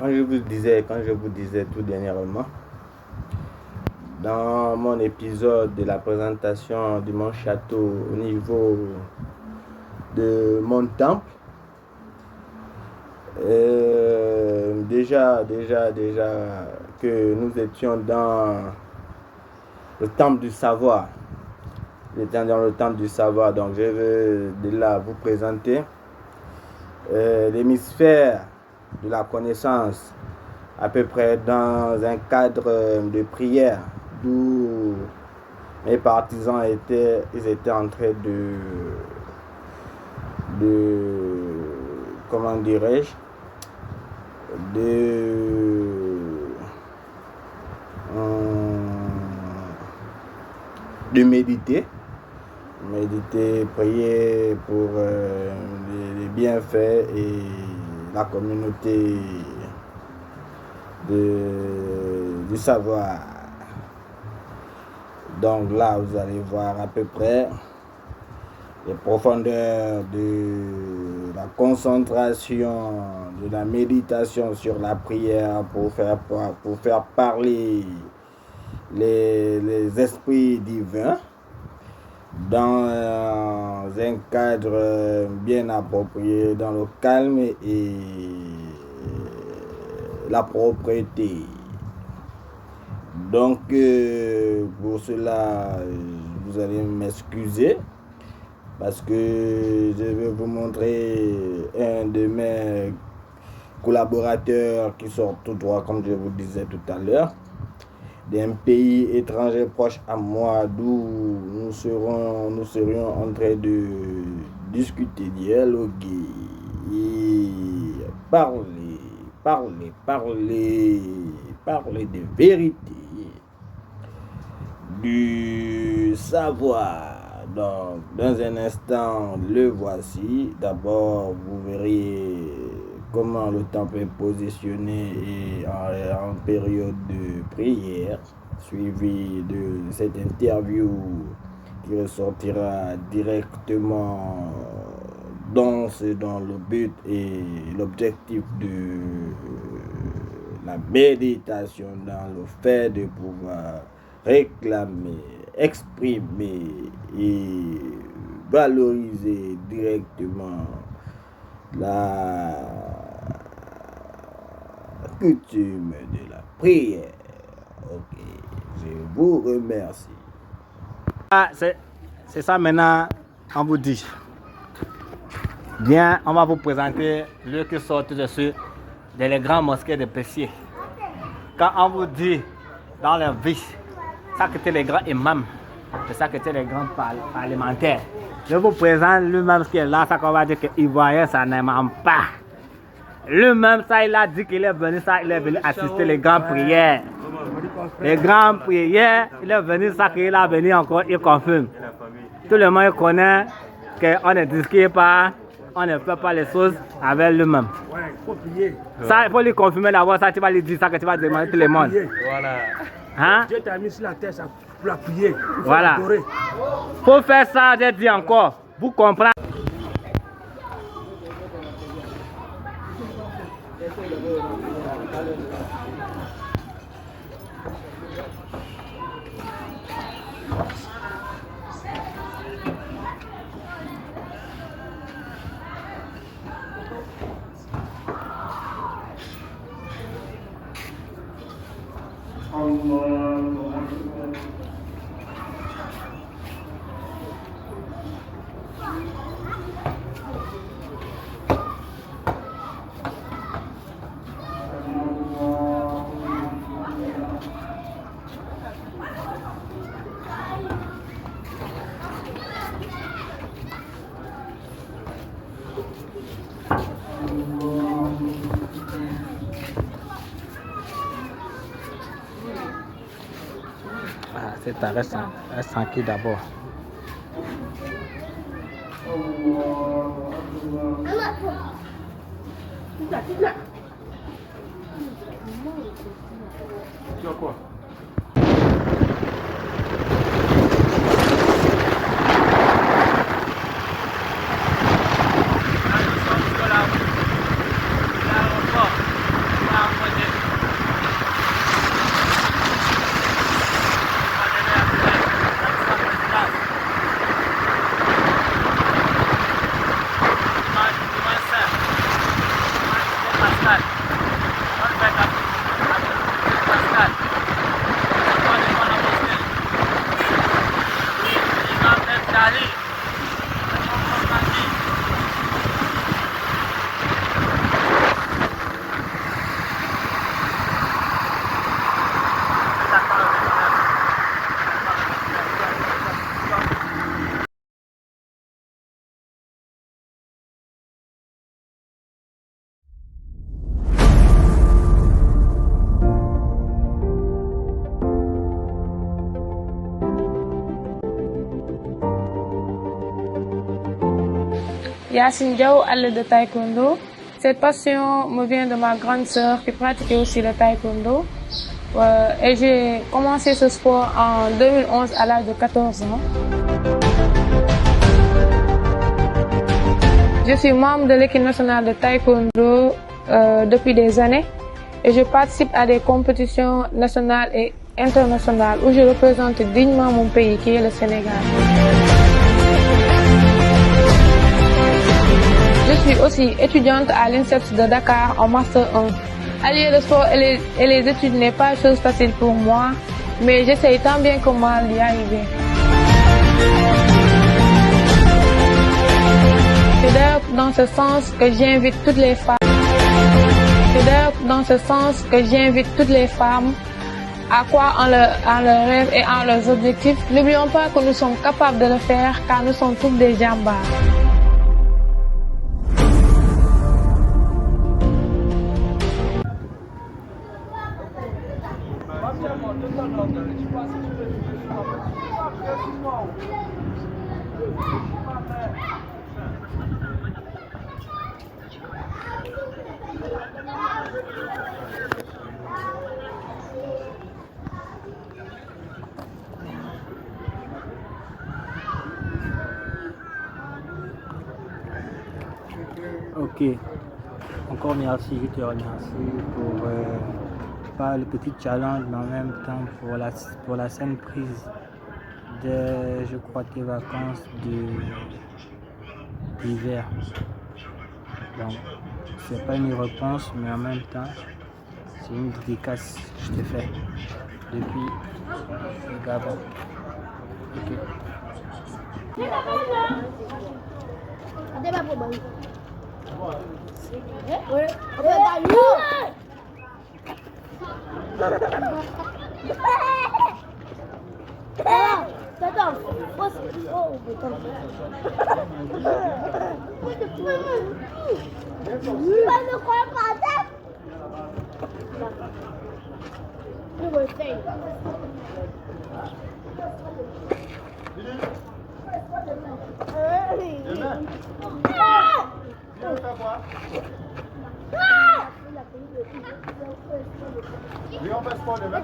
quand je vous disais tout dernièrement, dans mon épisode de la présentation de mon château au niveau de mon temple, déjà que nous étions dans le temple du savoir. Nous étions dans le temple du savoir, donc je veux de là vous présenter l'hémisphère de la connaissance, à peu près dans un cadre de prière, d'où mes partisans étaient en train comment dirais-je, de méditer, prier pour les bienfaits et la communauté du savoir. Donc là, vous allez voir à peu près les profondeurs de la concentration, de la méditation sur la prière pour faire parler les esprits divins dans un cadre bien approprié, dans le calme et la propreté. Donc pour cela, vous allez m'excuser parce que je vais vous montrer un de mes collaborateurs qui sort tout droit, comme je vous disais tout à l'heure, d'un pays étranger proche à moi, d'où nous serions en train de discuter, dialoguer et parler de vérité, du savoir. Donc, dans un instant, le voici. D'abord, vous verrez comment le temple est positionné et en période de prière, suivi de cette interview qui ressortira directement dans le but et l'objectif de la méditation, dans le fait de pouvoir réclamer, exprimer et valoriser directement la coutume de la prière. Ok, je vous remercie. C'est ça maintenant, on vous dit. Bien, on va vous présenter le qui sort dessus dans les grandes mosquées de Pessier. Quand on vous dit dans leur vie, ça que c'était les grands imams, c'est ça que c'était les grands parlementaires. Je vous présente lui-même qui est là, ça qu'on va dire qu'il voyait, ça n'aime pas. Lui-même, ça, il a dit qu'il est venu, ça, il est venu assister les grandes prières. Les grandes prières, il est venu, ça qu'il a venu encore, il confirme. Tout le monde connaît qu'on ne discute pas, on ne fait pas les choses avec lui-même. Ça, il faut lui confirmer d'abord, ça, tu vas lui dire ça, que tu vas demander tout le monde. Voilà. Hein? Dieu t'a mis sur la terre pour la prier. Voilà. Pour faire ça, j'ai dit encore, vous comprenez. C'est reste tranquille d'abord. Tu as quoi? Pascal. On fait à Pascal. On est dans la mosquée. L'imam M. Dali. Yacine Diaw, athlète de taekwondo. Cette passion me vient de ma grande sœur qui pratiquait aussi le taekwondo. Et j'ai commencé ce sport en 2011 à l'âge de 14 ans. Je suis membre de l'équipe nationale de taekwondo depuis des années et je participe à des compétitions nationales et internationales où je représente dignement mon pays qui est le Sénégal. Je suis aussi étudiante à l'INSEPS de Dakar en Master 1. Allier le sport et les études n'est pas chose facile pour moi, mais j'essaye tant bien que mal d'y arriver. C'est d'ailleurs dans ce sens que j'invite toutes les femmes. C'est d'ailleurs dans ce sens que j'invite toutes les femmes à croire en leurs rêves et en leurs objectifs. N'oublions pas que nous sommes capables de le faire car nous sommes toutes des jambards. Ok, encore merci, je te remercie pour pas le petit challenge, mais en même temps pour la scène prise de, je crois, tes vacances d'hiver. Donc, c'est pas une réponse, mais en même temps, c'est une dédicace que je te fais depuis le Gabon. Ok. Lui, on passe pas demain.